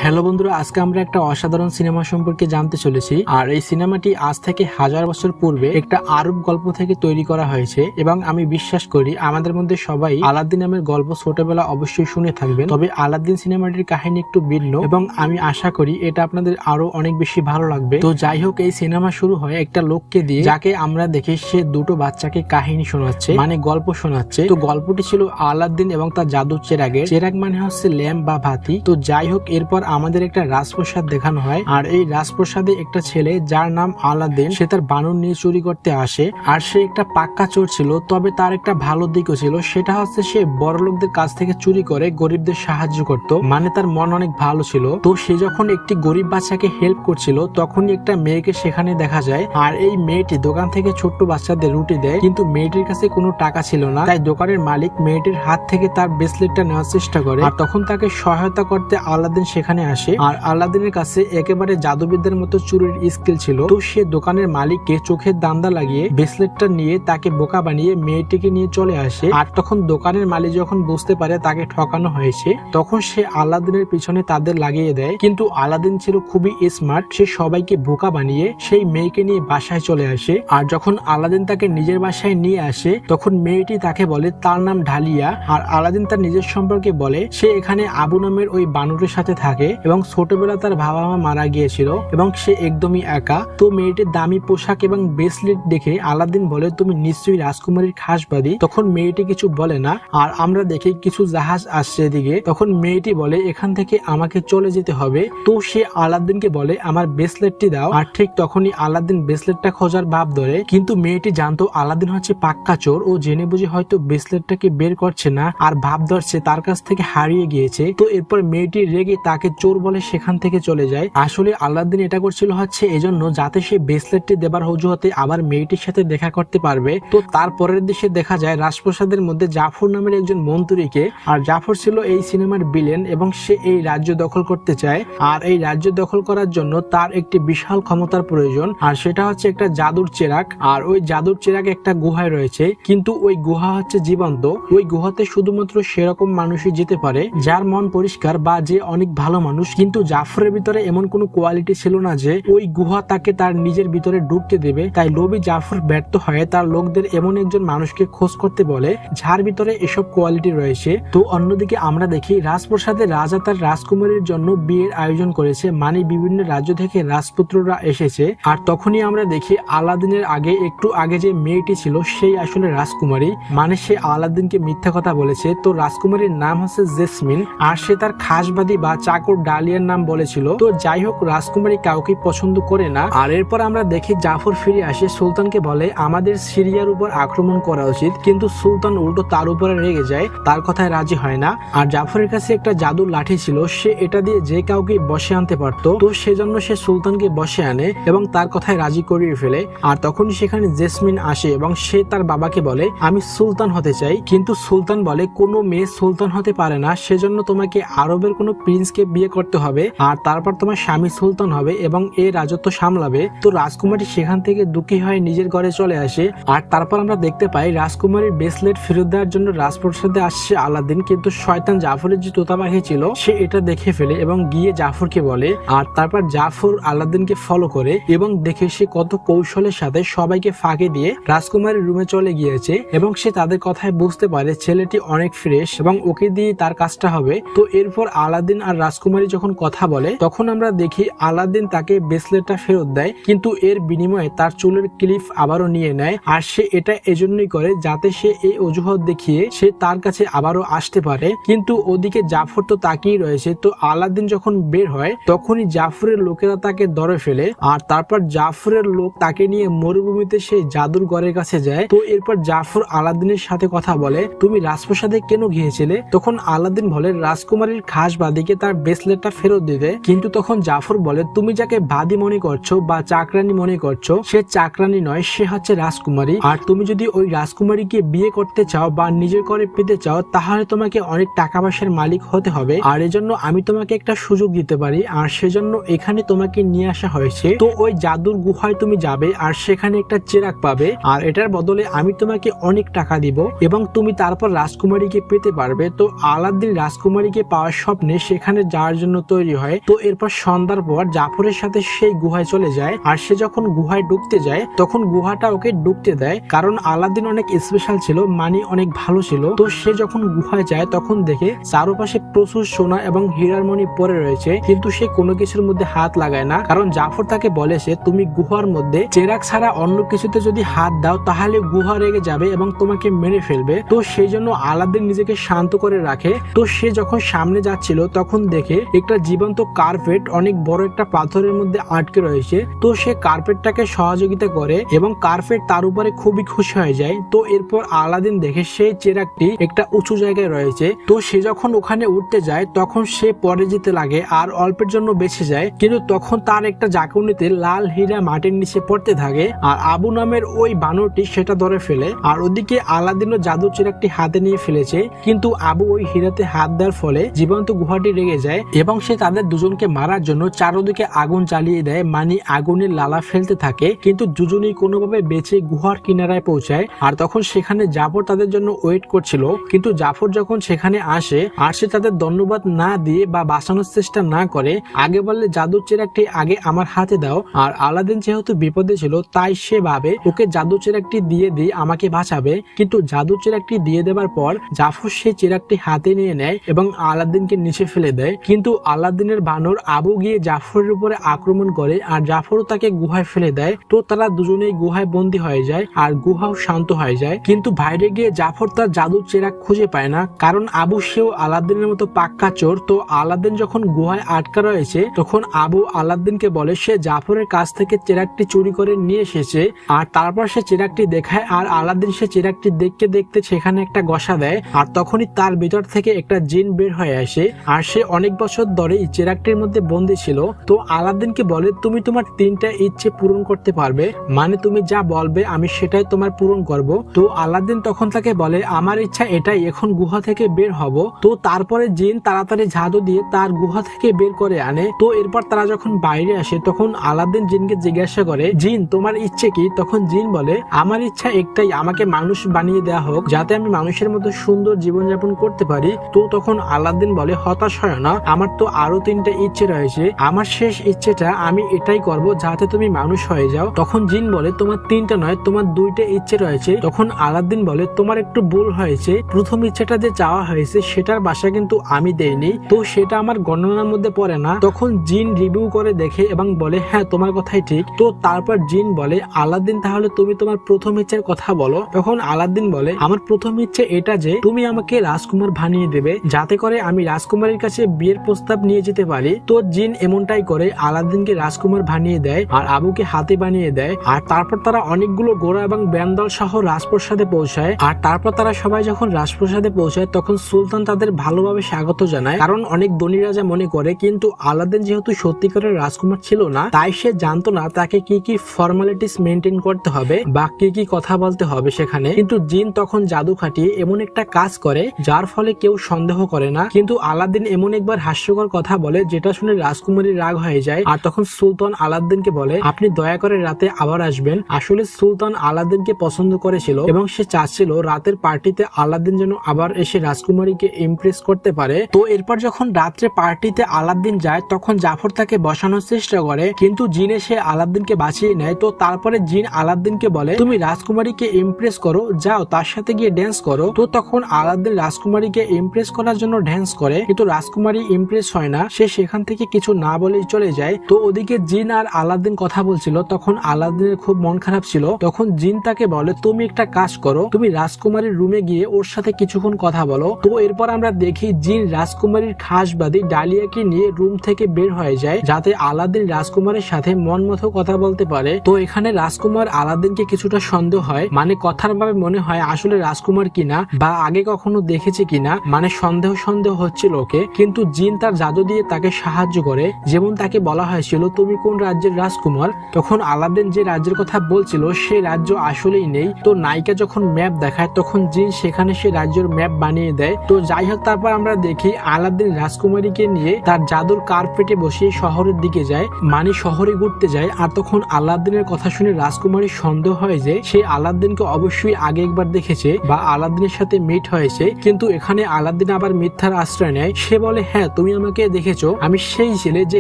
Hello বন্ধুরা, আজকে আমরা একটা অসাধারণ সিনেমা সম্পর্কে জানতে চলেছি। আর এই সিনেমাটি আজ থেকে 1000 বছর পূর্বে একটা আরব গল্প থেকে তৈরি করা হয়েছে এবং আমি বিশ্বাস করি আমাদের মধ্যে সবাই আলাদ্দিন নামের গল্প ছোটবেলা অবশ্যই শুনে থাকবেন। তবে আলাদ্দিন সিনেমাটির কাহিনী একটু ভিন্ন এবং আমি আশা করি এটা আপনাদের আরো অনেক বেশি ভালো লাগবে। তো যাই হোক, এই সিনেমা শুরু হয় একটা লোককে দিয়ে, যাকে আমরা দেখি সে দুটো বাচ্চাকে কাহিনী শোনাচ্ছে, মানে গল্প শোনাচ্ছে। তো গল্পটি ছিল আলাদ্দিন এবং তার জাদুর চেরাগের। চেরাগ মানে হচ্ছে ল্যাম্প বা বাতি। তো যাই হোক, এরপর আমাদের একটা রাজপ্রাসাদ দেখানো হয়। আর এই রাজপ্রাসাদে একটা ছেলে যার নাম আলাদ্দিন, সে তার বানর নিয়ে চুরি করতে আসে। আর সে একটা পাক্কা চোর ছিল, তবে তার একটা ভালো দিকও ছিল, সেটা হচ্ছে সে বড় লোকদের কাছ থেকে চুরি করে গরিবদের সাহায্য করত, মানে তার মন অনেক ভালো ছিল। তো সে যখন একটি গরিব বাচ্চাকে হেল্প করছিল তখনই একটা মেয়েকে সেখানে দেখা যায়। আর এই মেয়েটি দোকান থেকে ছোট্ট বাচ্চাদের রুটি দেয়, কিন্তু মেয়েটির কাছে কোনো টাকা ছিল না। তাই দোকানের মালিক মেয়েটির হাত থেকে তার ব্রেসলেটটা নেওয়ার চেষ্টা করে। আর তখন তাকে সহায়তা করতে আলাদ্দিন সেখানে আসে। আর আলাদ্দিনের কাছে একেবারে জাদুবিদ্যার মতো চুরির স্কিল ছিল। তো সে দোকানের মালিককে চোখের দান্দা লাগিয়ে ব্রেসলেটটা নিয়ে তাকে বোকা বানিয়ে মেয়েটিকে নিয়ে চলে আসে। আর তখন দোকানের মালিক যখন বুঝতে পারে তাকে ঠকানো হয়েছে, তখন সে আলাদ্দিনের পিছনে তাদের লাগিয়ে দেয়। কিন্তু আলাদ্দিন ছিল খুবই স্মার্ট, সে সবাইকে বোকা বানিয়ে সেই মেয়েকে নিয়ে বাসায় চলে আসে। আর যখন আলাদ্দিন তাকে নিজের বাসায় নিয়ে আসে তখন মেয়েটি তাকে বলে তার নাম ঢালিয়া। আর আলাদ্দিন তার নিজের সম্পর্কে বলে সে এখানে আবু নামের ওই বানরের সাথে থাকে এবং ছোটবেলা তার বাবা মা মারা গিয়েছিল এবং সে একদমই একা। তো মেয়েটির দামি পোশাক এবং ব্রেসলেট দেখে আলাদ্দিন বলে তুমি নিশ্চয়ই রাজকুমারীর খাসবাদী। তখন মেয়েটি কিছু বলে না। আর আমরা দেখি কিছু জাহাজ আসছে এদিকে। তখন মেয়েটি বলে এখান থেকে আমাকে চলে যেতে হবে। তো সে আলাদ্দিনকে বলে আমার ব্রেসলেটটি দাও। আর ঠিক তখনই আলাদ্দিন ব্রেসলেটটা খোঁজার ভাব ধরে, কিন্তু মেয়েটি জানতো আলাদ্দিন হচ্ছে পাক্কা চোর। ও জেনে বুঝে হয়তো ব্রেসলেটটাকে বের করছে না আর ভাব ধরছে তার কাছ থেকে হারিয়ে গিয়েছে। তো এরপর মেয়েটি রেগে তাকে চোর বলে সেখান থেকে চলে যায়। আসলে আলাদ্দিন এটা করছিল হচ্ছে এজন্য যাতে সে ব্রেসলেটটি দেবার অজুহাতে আবার মেয়েটির সাথে দেখা করতে পারবে। তো তারপরের দেশে দেখা যায় রাজপ্রাসাদের মধ্যে জাফর নামের একজন মন্ত্রীকে। আর জাফর ছিল এই সিনেমার ভিলেন এবং সে এই রাজ্য দখল করতে চায়। আর এই রাজ্য দখল করার জন্য তার একটি বিশাল ক্ষমতার প্রয়োজন, আর সেটা হচ্ছে একটা জাদুর চেরাগ। আর ওই জাদুর চেরাগ একটা গুহায় রয়েছে, কিন্তু ওই গুহা হচ্ছে জীবন্ত। ওই গুহাতে শুধুমাত্র সেরকম মানুষই যেতে পারে যার মন পরিষ্কার বা যে অনেক ভালো মানুষ। কিন্তু জাফরের ভিতরে এমন কোনো কোয়ালিটি ছিল না যে ওই গুহা তাকে তার নিজের ভিতরে ঢুকতে দেবে। তাই লোভী জাফর ব্যর্থ হয়ে তার লোকদের এমন একজন মানুষকে খোঁজ করতে বলে যার ভিতরে এসব কোয়ালিটি রয়েছে। তো অন্যদিকে আমরা দেখি রাজপ্রাসাদের রাজা তার রাজকুমারীর জন্য বিয়ের আয়োজন করেছে, মানে বিভিন্ন রাজ্য থেকে রাজপুত্ররা এসেছে। আর তখনই আমরা দেখি আলাদ্দিনের একটু আগে যে মেয়েটি ছিল সেই আসলে রাজকুমারী, মানে সে আলাদ্দিনকে মিথ্যা কথা বলেছে। তো রাজকুমারীর নাম হচ্ছে জেসমিন, আর সে তার খাসবাদী বা চাকর ডালিয়ার নাম বলেছিল। তো যাই হোক, রাজকুমারী কাউকে পছন্দ করে না। আর এরপর আমরা দেখি জাফর ফিরে আসে, সুলতানকে বলে আমাদের সিরিয়ার উপর আক্রমণ করা উচিত, কিন্তু সুলতান উল্টো তার উপরে রেগে যায়, তার কথায় রাজি হয় না। আর জাফরের কাছে একটা জাদুর লাঠি ছিল, সে এটা দিয়ে যে কাউকে বসে আনতে পারতো। তো সেজন্য সে সুলতানকে বসে আনে এবং তার কথায় রাজি করিয়ে ফেলে। আর তখনই সেখানে জেসমিন আসে এবং সে তার বাবাকে বলে আমি সুলতান হতে চাই। কিন্তু সুলতান বলে কোনো মেয়ে সুলতান হতে পারে না, সেজন্য তোমাকে আরবের কোনো প্রিন্সকে বিয়ে করতে হবে, আর তারপর তোমার স্বামী সুলতান হবে এবং এই রাজত্ব সামলাবে। তো রাজকুমারী সেখান থেকে দুঃখী হয়ে নিজের ঘরে চলে আসে। আর তারপর আমরা দেখতে পাই রাজকুমারীর ব্রেসলেট ফেরত দেওয়ার জন্য রাজপ্রাসাদে আসছে আলাদ্দিন, কিন্তু শয়তান জাফরের যে তোতা পাখি ছিল সে এটা দেখে ফেলে এবং গিয়ে জাফরকে বলে। আর তারপর জাফর আলাদ্দিনকে ফলো করে এবং দেখে সে কত কৌশলের সাথে সবাইকে ফাঁকি দিয়ে রাজকুমারীর রুমে চলে গিয়েছে এবং সে তাদের কথায় বুঝতে পারে ছেলেটি অনেক ফ্রেশ এবং ওকে দিয়ে তার কাজটা হবে। তো এরপর আলাদ্দিন আর রাজকুমারী যখন কথা বলে তখন আমরা দেখি আলাদ্দিন তাকে ব্রেসলেটটা ফেরত দেয়, কিন্তু এর বিনিময়ে তার চুলের ক্লিপ আবারও নিয়ে নেয়। আর সে এটা এজন্যই করে যাতে সে এই অজুহাত দেখিয়ে সে তার কাছে আবারও আসতে পারে। কিন্তু ওদিকে জাফর তো তাকিয়ে রয়েছে। তো আলাদ্দিন যখন বের হয় তখনই জাফরের লোকেরা তাকে ধরে ফেলে। আর তারপর জাফরের লোক তাকে নিয়ে মরুভূমিতে সেই জাদুর ঘরের কাছে যায়। তো এরপর জাফর আলাদ্দিনের সাথে কথা বলে তুমি রাজপ্রাসাদে কেন গিয়েছিলে? তখন আলাদ্দিন বলে রাজকুমারীর খাস বাদীকে তার ব্রেসলেটটা ফেরত দিতে। কিন্তু তখন জাফর বলে তুমি যাকে বাদী মনে করছো বা চাকরানি মনে করছো সে চাকরানি নয়, সে হচ্ছে রাজকুমারী। আর তুমি যদি ওই রাজকুমারীকে বিয়ে করতে চাও বা নিজের করে পেতে চাও তাহলে তোমাকে অনেক টাকা পয়সার মালিক হতে হবে। আর এজন্য আমি তোমাকে একটা সুযোগ দিতে পারি, আর সেজন্য এখানে তোমাকে নিয়ে আসা হয়েছে। তো ওই জাদুর গুহায় তুমি যাবে আর সেখানে একটা চেরাগ পাবে, আর এটার বদলে আমি তোমাকে অনেক টাকা দিব এবং তুমি তারপর রাজকুমারীকে পেতে পারবে। তো আলাদ্দিন রাজকুমারীকে পাওয়ার স্বপ্নে সেখানে যাওয়ার যাওয়ার জন্য তৈরি হয়। তো এরপর সন্ধ্যার পর জাফরের সাথে সেই গুহায় চলে যায়, আর সে যখন গুহায় ঢুকতে যায় তখন গুহাটা ওকে ঢুকতে দেয়, কারণ আলাদিন অনেক স্পেশাল ছিল, মানে অনেক ভালো ছিল। তো সে যখন গুহায় যায় তখন দেখে চারপাশে প্রচুর সোনা এবং হীরার মণি পড়ে রয়েছে, কিন্তু সে কোনো কিছুর মধ্যে হাত লাগায় না, কারণ জাফর তাকে বলেছে তুমি গুহার মধ্যে চেরাগ ছাড়া অন্য কিছুতে যদি হাত দাও তাহলে গুহা রেগে যাবে এবং তোমাকে মেরে ফেলবে। তো সেই জন্য আলাদিন নিজেকে শান্ত করে রাখে। তো সে যখন সামনে যাচ্ছিল তখন দেখে একটা জীবন্ত কার্পেট অনেক বড় একটা পাথরের মধ্যে আটকে রয়েছে। তো সে কার্পেটটাকে সহযোগিতা করে এবং কার্পেট তার উপরে খুবই খুশি হয়ে যায়। তো এরপর আলাদিন দেখে সেই চেরাগটি একটা উঁচু জায়গায় রয়েছে। তো সে যখন ওখানে উঠতে যায় তখন সে পরে যেতে লাগে আর অল্পের জন্য বেঁচে যায়, কিন্তু তখন তার একটা জাকুনিতে লাল হীরা মাটির নিচে পড়তে থাকে, আর আবু নামের ওই বানরটি সেটা ধরে ফেলে। আর ওদিকে আলাদিনও জাদু চেরাগটি হাতে নিয়ে ফেলেছে, কিন্তু আবু ওই হীরাতে হাত দেওয়ার ফলে জীবন্ত গুহাটি রেগে যায় এবং সে তাদের দুজনকে মারার জন্য চারদিকে আগুন জ্বালিয়ে দেয়, মানে আগুনের লালা ফেলতে থাকে, কিন্তু দুজনেই কোনোভাবে বেঁচে গুহার কিনারায় পৌঁছায়। আর তখন সেখানে জাফর তাদের জন্য ওয়েট করছিল, কিন্তু জাফর যখন সেখানে আসে আর সে তাদের ধন্যবাদ না দিয়ে বা বাঁচানোর চেষ্টা না করে আগে বললে জাদুর চেরাগটি আগে আমার হাতে দাও। আর আলাদিন যেহেতু বিপদে ছিল তাই সে ভাবে ওকে জাদু চেরাগটি দিয়ে দিই আমাকে বাঁচাবে, কিন্তু জাদু চেরাগটি দিয়ে দেওয়ার পর জাফর সে চেরাগটি হাতে নিয়ে নেয় এবং আলাদিনকে নিচে ফেলে দেয়। কিন্তু আলাদিনের বানর আবু গিয়ে জাফরের উপরে আক্রমণ করে আর জাফরও তাকে গুহায় ফেলে দেয়। তো তারা দুজনেই গুহায় বন্দী হয়ে যায় আর গুহাও শান্ত হয়ে যায়, কিন্তু বাইরে গিয়ে জাফর তার জাদুর চেরাগ খুঁজে পায় না, কারণ আবু সেও আলাদিনের মতো পাক্কা চোর। তো আলাদিন যখন গুহায় আটকা রয়েছে তখন আবু আলাদিনকে বলে সে জাফরের কাছ থেকে চেরাগটি চুরি করে নিয়ে এসেছে, আর তারপর সে চেরাগটি দেখায় আর আলাদিন সে চেরাগটি দেখতে দেখতে সেখানে একটা গসা দেয়, আর তখনই তার ভিতর থেকে একটা জিন বের হয়ে আসে, আর সে অনেক বছর ধরে চেরাগটির মধ্যে বন্দী ছিল। তো আলাদিনকে বলে তুমি তোমার 3টা ইচ্ছে পূরণ করতে পারবে, মানে তুমি যা বলবে আমি সেটাই তোমার পূরণ করব। তো আলাদিন তখন তাকে বলে আমার ইচ্ছা এটাই, এখন গুহা থেকে বের হব। তো তারপরে জিন তাড়াতাড়ি জাদু দিয়ে তার গুহা থেকে বের করে আনে। তো এরপর তারা যখন বাইরে আসে তখন আলাদিন জিনকে জিজ্ঞাসা করে জিন তোমার ইচ্ছে কি? তখন জিন বলে আমার ইচ্ছা একটাই, আমাকে মানুষ বানিয়ে দেওয়া হোক যাতে আমি মানুষের মতো সুন্দর জীবনযাপন করতে পারি। তো তখন আলাদিন বলে হতাশ হয় না, আমার তো আরো 3টা ইচ্ছে রয়েছে, আমার শেষ ইচ্ছেটা আমি এটাই করব যাতে তুমি মানুষ হয়ে যাও। তখন জিন বলে তোমার 3টা নয় তোমার 2টা ইচ্ছে রয়েছে। তখন আলাদিন বলে তোমার একটু ভুল হয়েছে, প্রথম ইচ্ছেটা যে চাওয়া হয়েছে সেটার বাসা কিন্তু আমি দেইনি, তো সেটা আমার গণনার মধ্যে পড়ে না। তখন জিন রিভিউ করে দেখে এবং বলে হ্যাঁ তোমার কথাই ঠিক। তো তারপর জিন বলে আলাদিন তাহলে তুমি তোমার প্রথম ইচ্ছের কথা বলো। তখন আলাদিন বলে আমার প্রথম ইচ্ছে এটা যে তুমি আমাকে রাজকুমার বানিয়ে দেবে যাতে করে আমি রাজকুমারের কাছে বিয়ের প্রস্তাব নিয়ে যেতে পারি। তো জিন এমনটাই করে আলাদিনকে রাজকুমার বানিয়ে দেয় আর আবুকে হাতি বানিয়ে দেয়। আর তারপর তারা অনেকগুলো ঘোড়া এবং ব্যান্ডল সহ রাজপ্রাসাদে পৌঁছায়। আর তারপর তারা সবাই যখন রাজপ্রাসাদে পৌঁছায় তখন সুলতান তাদের ভালোভাবে স্বাগত জানায়, কারণ অনেক ধনী রাজা মনে করে, কিন্তু আলাদিন যেহেতু সত্যিকারের রাজকুমার ছিল না তাই সে জানতো না তাকে কি কি ফর্মালিটিস মেনটেন করতে হবে বা কি কি কথা বলতে হবে সেখানে। কিন্তু জিন তখন জাদু খাটিয়ে এমন একটা কাজ করে যার ফলে কেউ সন্দেহ করে না। কিন্তু আলাদিন এমন একবার হাস্যকর কথা বলে যেটা শুনে রাজকুমারীর রাগ হয়ে যায়। আর তখন সুলতান আলাদিনকে বলে আপনি দয়া করে রাতে আবার আসবেন। আসলে সুলতান আলাদিনকে পছন্দ করেছিল এবং সে চাচ্ছিল রাতের পার্টিতে আলাদিন যেন আবার এসে রাজকুমারীকে ইমপ্রেস করতে পারে। তো এরপর যখন রাত্রে পার্টিতে আলাদিন যায় তখন জাফর তাকে বসানোর চেষ্টা করে, কিন্তু জিন এসে আলাদিনকে বাঁচিয়ে নেয়। তো তারপরে জিন আলাদিনকে বলে তুমি রাজকুমারীকে ইমপ্রেস করো, যাও তার সাথে গিয়ে ড্যান্স করো। তো তখন আলাদিন রাজকুমারীকে ইমপ্রেস করার জন্য ড্যান্স করে, কিন্তু রাজকুমারী ইমপ্রেস হয় না, সে সেখান থেকে কিছু না বলেই চলে যায়। তো ওদিকে জিন আর আলাদিন কথা বলছিল, তখন আলাদিনের খুব মন খারাপ ছিল। তখন জিন তাকে বলে তুমি একটা কাজ করো, তুমি রাজকুমারীর রুমে গিয়ে ওর সাথে কিছুক্ষণ কথা বলো। তো এরপর আমরা দেখি জিন রাজকুমারীর খাসবাদী ডালিয়াকে নিয়ে রুম থেকে বের হয়ে যায় যাতে আলাদিন রাজকুমারের সাথে মন মতো কথা বলতে পারে। তো এখানে রাজকুমার আলাদিনকে কিছুটা সন্দেহ হয়, মানে কথার ভাবে মনে হয় আসলে রাজকুমার কিনা বা আগে কখনো দেখেছে কিনা, মানে সন্দেহ সন্দেহ হচ্ছিল ওকে। কিন্তু জিন তার জাদু দিয়ে তাকে সাহায্য করে, যেমন তাকে বলা হয়েছিল তুমি কোন রাজ্যের রাজকুমার। তখন আলাদিন যে রাজ্যের কথা বলছিল সেই রাজ্য আসলেই নেই। তো নায়িকা যখন ম্যাপ দেখায় তখন জিন সেখানে সে রাজ্যের ম্যাপ বানিয়ে দেয়। তো যাই হোক তারপর আমরা দেখি আলাদিন রাজকুমারীকে নিয়ে তার জাদুর কার্পেটে বসিয়ে শহরের দিকে যায়, মানে শহরে ঘুরতে যায়। আর তখন আলাদিনের কথা শুনে রাজকুমারীর সন্দেহ হয় যে সে আলাদিনকে অবশ্যই আগে একবার দেখেছে বা আলাদিনের সাথে মিট হয়েছে। কিন্তু এখানে আলাদিন আবার মিথ্যার আশ্রয় নেয়, সে বলে হ্যাঁ তুমি আমাকে দেখেছো, আমি সেই ছেলে যে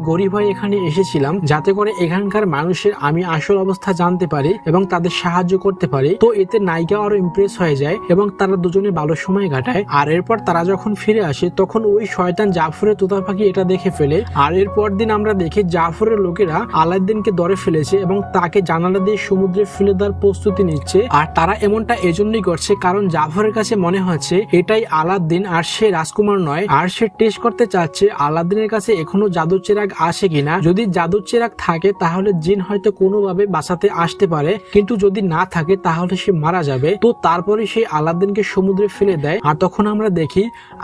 গরিব হয়ে এখানে এসেছিলাম যাতে করে এখানকার মানুষের আমি আসল অবস্থা জানতে পারি এবং তাদের সাহায্য করতে পারি। তো এতে নায়িকা আরো ইমপ্রেস হয়ে যায় এবং তারা দুজনে ভালো সময় কাটায়। আর এরপর তারা যখন ফিরে আসে তখন ওই শয়তান জাফরের তোতা পাখি এটা দেখে ফেলে। আর এরপর দিন আমরা দেখি জাফরের লোকেরা আলাউদ্দিনকে ধরে ফেলেছে এবং তাকে জানালা দিয়ে সমুদ্রে ফেলে দেওয়ার প্রস্তুতি নিচ্ছে। আর তারা এমনটা এজন্যই করছে কারণ জাফরের কাছে মনে হচ্ছে এটাই আলাউদ্দিন আর সে রাজকুমার নয়। আর সে টেস্ট করতে চাচ্ছে আলাউদ্দিনের কাছে এখনো জাদুর চেরাগ আছে কিনা। যদি জাদুর চেরাগ থাকে তাহলে জিন হয়তো কোনোভাবে বাঁচাতে আসতে পারে, কিন্তু যদি না থাকে তাহলে সে মারা যাবে। তো তারপরে সে আলাউদ্দিনকে সমুদ্রে ফেলে দেয়। আর তখন আমরা দেখি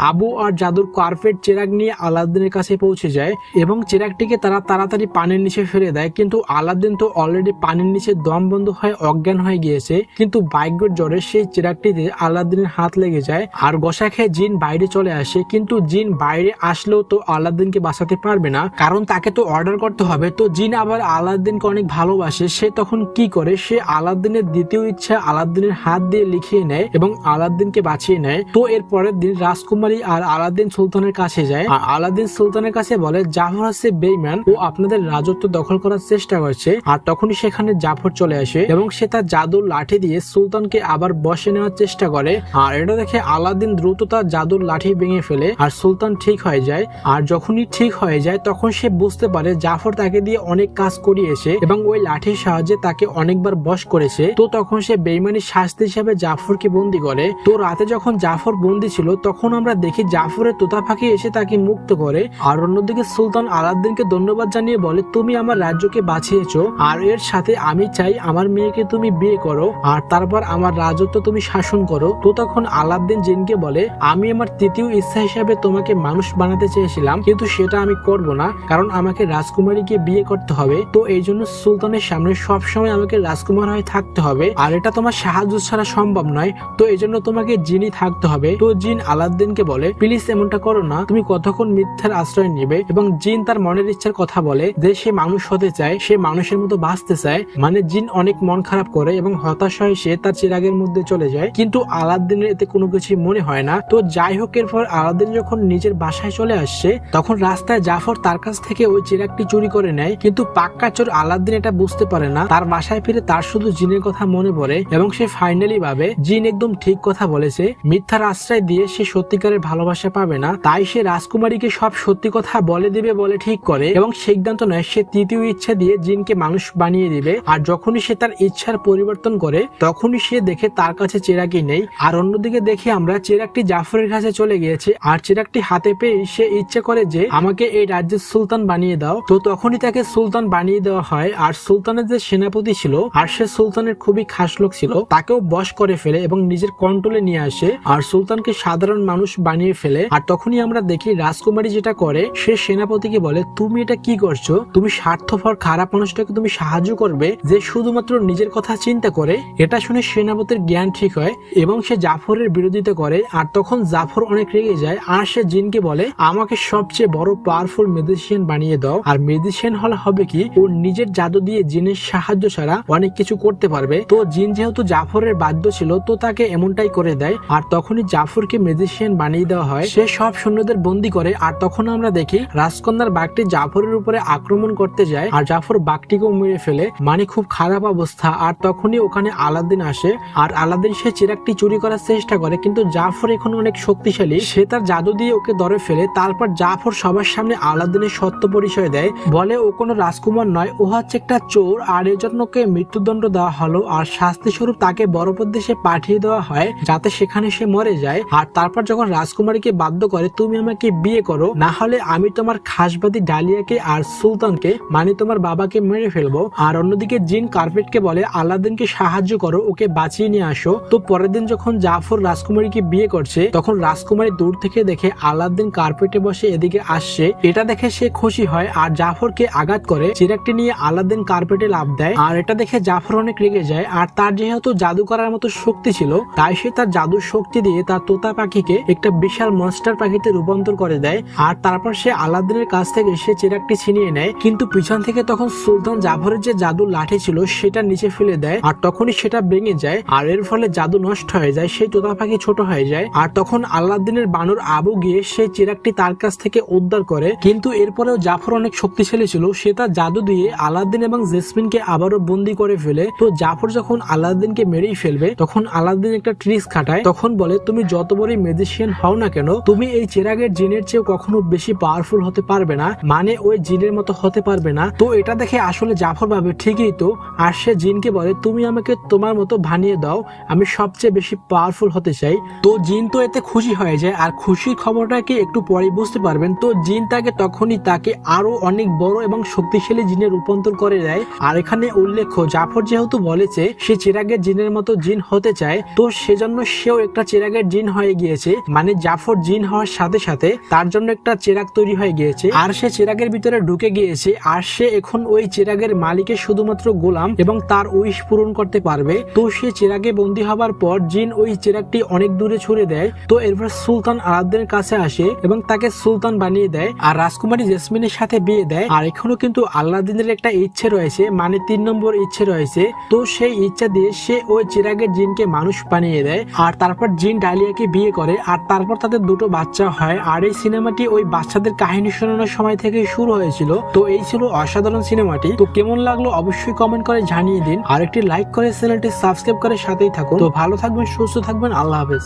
আবু আর জাদুর কার্পেট চেরাগ নিয়ে আলাউদ্দিনের কাছে পৌঁছে যায় এবং চেরাগটিকে তারা তাড়াতাড়ি পানির নিচে ফেলে দেয়। কিন্তু আলাউদ্দিন তো অলরেডি পানির নিচে দম বন্ধ হয়ে অজ্ঞান হয়ে গিয়েছে। কিন্তু ভাগ্যের জোরে সেই চেরাগটিতে আলাউদ্দিনের হাত লেগে যায় আর গোসা খেয়ে জিন বাইরে চলে আসে। কিন্তু জিন বাইরে আসলেও তো আলাউদ্দিনকে বাঁচাতে পারবে না, কারণ তাকে তো অর্ডার করতে হবে। তো জিন আবার আলাউদ্দিনকে অনেক ভালোবাসে। সে তখন কি করে, সে আলাউদ্দিনের দ্বিতীয় ইচ্ছা আলাউদ্দিনের হাত দিয়ে লিখিয়ে নেয় এবং আলাউদ্দিনকে বাঁচিয়ে নেয়। তো এর পরের দিন রাজকুমারী আর আলাউদ্দিন সুলতানের কাছে যায় আর আলাউদ্দিন সুলতানের কাছে বলে জাফর হচ্ছে বেঈমান, ও আপনাদের রাজত্ব দখল করার চেষ্টা করছে। আর তখনই সেখানে জাফর চলে আসে এবং সে তার জাদুর লাঠি দিয়ে সুলতানকে আবার বসে নেওয়ার চেষ্টা করে। আর এটা দেখে আলাউদ্দিন দ্রুত তার জাদুর লাঠি ভেঙে ফেলে আর সুলতান ঠিক হয়ে যায়। আর যখনই ঠিক হয়ে যায় তখন সে বুঝতে পারে জাফর তাকে দিয়ে অনেক কাজ করিয়েছে এবং ওই লাঠির সাহায্যে তাকে অনেকবার বশ করেছে। তো তখন সে বেঈমানির শাস্তি হিসাবে জাফরকে বন্দি করে। তো রাতে যখন জাফর বন্দি ছিল তখন আমরা দেখি জাফরের তোতা পাখি এসে তাকে মুক্ত করে। আর অন্যদিকে সুলতান আলাউদ্দিনকে ধন্যবাদ জানিয়ে বলে তুমি আমার রাজ্যকে বাঁচিয়েছো আর এর সাথে আমি চাই আমার মেয়েকে তুমি বিয়ে করো আর তারপর আমার রাজত্ব তুমি শাসন করো। তো তখন আলাউদ্দিন জিনকে বলে আমি আমার তৃতীয় ইচ্ছা হিসাবে তোমাকে মানুষ বানাতে চেয়েছিলাম, কিন্তু সেটা আমি করব না, কারণ আমাকে রাজকুমারীকে বিয়ে করতে হবে। তো এই জন্য সুলতানের সামনে সবসময় আমাকে রাজকুমার হয়ে থাকতে হবে আর এটা তোমার সাহায্য ছাড়া সম্ভব নয়। তো এই জন্য তোমাকে জিনই থাকতে হবে। তো জিন আলাউদ্দিনকে বলে প্লিজ এমনটা করো না, তুমি কতক্ষণ মিথ্যার আশ্রয় নেবে। এবং জিন তার মনের ইচ্ছার কথা বলে যে সে মানুষ হতে চায়, সে মানুষের মতো বাঁচতে চায়। মানে জিন অনেক মন খারাপ করে এবং হতাশ হয়ে সে তার চিরাগের মধ্যে চলে যায়। কিন্তু আলাউদ্দিনের এতে কোনো কিছু মনে হয় না। তো যাই হোক, এরপর আলাউদ্দিন যখন নিজের বাসায় চলে আসছে তখন রাস্তায় জাফর তার কাছ থেকে ওই চিরাগটি চুরি করে নেয়। কিন্তু পাক্কা চোর আলাউদ্দিন এটা বুঝতে পারে না। তার বাসায় ফিরে তার শুধু জিনের কথা মনে পড়ে এবং সে ফাইনালি ভাবে জিন একদম ঠিক কথা বলেছে, মিথ্যার আশ্রয় দিয়ে সে সত্যিকারের ভালোবাসা পাবে না। তাই সে রাজকুমারীকে সব সত্যি কথা বলে দিবে বলে ঠিক করে এবং সিদ্ধান্ত নেয় সে তৃতীয় ইচ্ছা দিয়ে জিনকে মানুষ বানিয়ে দিবে। আর যখনই সে তার ইচ্ছার পরিবর্তন করে তখনই সে দেখে তার কাছে চেরাগই নেই। আর অন্যদিকে দেখি আমরা চেরাগটি জাফরের কাছে চলে গিয়েছে আর চেরাগটি হাতে পেয়ে সে ইচ্ছে করে যে আমাকে এই রাজ্যের সুলতান বানিয়ে দাও। তো তখনই তাকে সুলতান বানিয়ে দেওয়া হয়। আর সুলতানের যে সেনাপতি ছিল আর সে সুলতানের খুবই খাস লোক ছিল, তাকেও বশ করে ফেলে এবং নিজের কন্ট্রোলে নিয়ে আসে আর সুলতানকে সাধারণ মানুষ বানিয়ে ফেলে। আর তখনই আমরা দেখি রাজকুমারী যেটা করে, সে সেনাপতিকে বলে তুমি এটা কি করছো, তুমি স্বার্থপর খারাপ মানুষটাকে তুমি সাহায্য করবে যে শুধুমাত্র নিজের কথা চিন্তা করে। এটা শুনে সেনাপতির জ্ঞান ঠিক হয় এবং সে জাফরের বিরোধিতা করে। আর তখন জাফর অনেক রেগে যায় আর সে জিনকে বলে আমাকে সবচেয়ে বড় পাওয়ারফুল মেজিশিয়ান বানিয়ে দাও। আর মেজিশিয়ান হলে হবে কি, ও নিজের জাদু দিয়ে জিনের সাহায্য ছাড়া অনেক কিছু করতে পারবে। তো জিন যেহেতু জাফরের বাধ্য ছিল তো তাকে এমনটাই করে দেয়। আর তখনই জাফরকে মেজিশিয়ান বানিয়ে দেওয়া হয়। সে সব সৈন্যদের বন্দী করে। আর তখন আমরা দেখি রাজকন্যার বাঘটি জাফরের উপরে আক্রমণ করতে যায় আর জাফর বাঘটিকেও মেরে ফেলে। মানে খুব খারাপ অবস্থা। আর তখনই ওখানে আলাউদ্দিন আসে আর আলাউদ্দিন সে চিরাগটি চুরি করার চেষ্টা করে, কিন্তু জাফর এখন অনেক শক্তিশালী, সে তার জাদু দিয়ে ওকে ধরে ফেলে। তারপর জাফর সবার সামনে আলাউদ্দিনের সত্য পরিচয় দেয়, বলে ও কোনো রাজকুমার নয়, ও হচ্ছে একটা চোর আর এর জন্য ওকে মৃত্যুদণ্ড দেওয়া হলো আর শাস্তি স্বরূপ তাকে বরফ দেশে পাঠিয়ে দেওয়া হয় যাতে সেখানে সে মরে যায়। আর তারপর যখন রাজকুমারীকে বাধ্য করে তুমি আমাকে বিয়ে করো, না হলে আমি তোমার খাসবাদী ডালিয়াকে আর সুলতানকে মানে তোমার বাবাকে মেরে ফেলবো। আর অন্যদিকে জিন কার্পেটকে বলে আলাউদ্দিনকে সাহায্য করো, ওকে বাঁচিয়ে নিয়ে আসো। তো পরের দিন যখন জাফর রাজকুমারীকে বিয়ে করছে তখন রাজকুমারী দূর থেকে দেখে আলাউদ্দিন কার্পেটে বসে এদিকে আসছে। এটা দেখে সে খুশি হয় আর জাফরকে আঘাত করে চিরাগটি নিয়ে আলাউদ্দিন কার্পেটে লাফ দেয়। আর এটা দেখে জাফর অনেক রেগে যায়। আর তার যেহেতু জাদু করার মতো শক্তি ছিল তাই সে তার জাদুর শক্তি দিয়ে তার তোতা পাখিকে একটা বিশাল মনস্টার পাখিতে রূপান্তর করে দেয়। আর তারপর সে আলাউদ্দিনের কাছ থেকে সে চিরাগটি ছিনিয়ে নেয়, কিন্তু পিছন থেকে তখন সুলতান জাফরের যে জাদুর লাঠি ছিল সেটা নিচে ফেলে দেয় আর তখনই সেটা ভেঙে যায় আর এর ফলে জাদু নষ্ট হয়ে যায়, সেই তোতা পাখি ছোট হয়ে যায়। আর তখন আলাউদ্দিনের বানর আবু গিয়ে সেই চিরাগটি তার কাছ থেকে উদ্ধার করে। কিন্তু এরপরেও জাফর অনেক শক্তিশালী ছিল, সে তার জাদু দিয়ে আলাউদ্দিন এবং জেসমিনকে আবারও বন্দি করে ফেলে। তো জাফর যখন আলাউদ্দিনকে মেরেই ফেলবে তখন আলাউদ্দিন একটা ট্রিক্স খাটায়, তখন বলে তুমি যত বড়ই ম্যাজিশিয়ান হও না কেন তুমি এই চেরাগের জিনের চেয়েও কখনো বেশি পাওয়ারফুল হতে পারবে না, মানে ওই জিনের মতো হতে পারবে না। তো এটা দেখে আসলে জাফর ভাবে ঠিকই তো, আর সে জিনকে বলে তুমি আমাকে তোমার মতো বানিয়ে দাও, আমি সবচেয়ে বেশি পাওয়ারফুল হতে চাই। তো জিন তো এতে খুশি হয়ে যায়, আর খুশির খবরটাকে একটু পরে বুঝতে পারবেন। তো জিন তখনই তাকে আরো অনেক বড় এবং শক্তিশালী জিনে রূপান্তর করে দেয়। আর এখানে উল্লেখ্য জাফর যেহেতু বলেছে সে চিরাগের জিনের মতো জিন হতে চায়, তো সেজন্য সেও একটা চিরাগের জিন হয়ে গিয়েছে, মানে জাফর জিন হওয়ার সাথে সাথে তার জন্য একটা চিরাগ তৈরি হয়ে গিয়েছে, আর সে চিরাগের ভিতরে ঢুকে গিয়েছে। আর সে এখন ওই চিরাগের মালিকের শুধুমাত্র গোলাম এবং তার উইশ পূরণ করতে পারবে। তো সে চিরাগে বন্দী হবার পর জিন ওই চিরাগটি অনেক দূরে ছুড়ে দেয়। তো এরপর সুলতান আলাউদ্দিনের কাছে আসে এবং তাকে সুলতান বানিয়ে দেয় আর রাজকুমারী জেসমিনের সাথে বিয়ে দেয়। আর এখনো কিন্তু আলাউদ্দিনের একটা ইচ্ছে রয়েছে, মানে 3 নম্বর ইচ্ছে রয়েছে। তো সেই ইচ্ছা দিয়ে সে ওই চিরাগের জিনকে মানুষ বানিয়ে দেয়, আর তারপর জিন ডালিয়াকে বিয়ে করে, আর তারপর তাদের 2টো বাচ্চা হয়। আর এই সিনেমাটি ওই বাচ্চাদের কাহিনী শোনানোর সময় থেকে শুরু হয়েছিল। তো এই ছিল অসাধারণ সিনেমাটি। তো কেমন লাগলো অবশ্যই কমেন্ট করে জানিয়ে দিন, আর একটি লাইক করে চ্যানেলটি সাবস্ক্রাইব করে সাথেই থাকুন। তো ভালো থাকবেন, সুস্থ থাকবেন, আল্লাহ হাফেজ।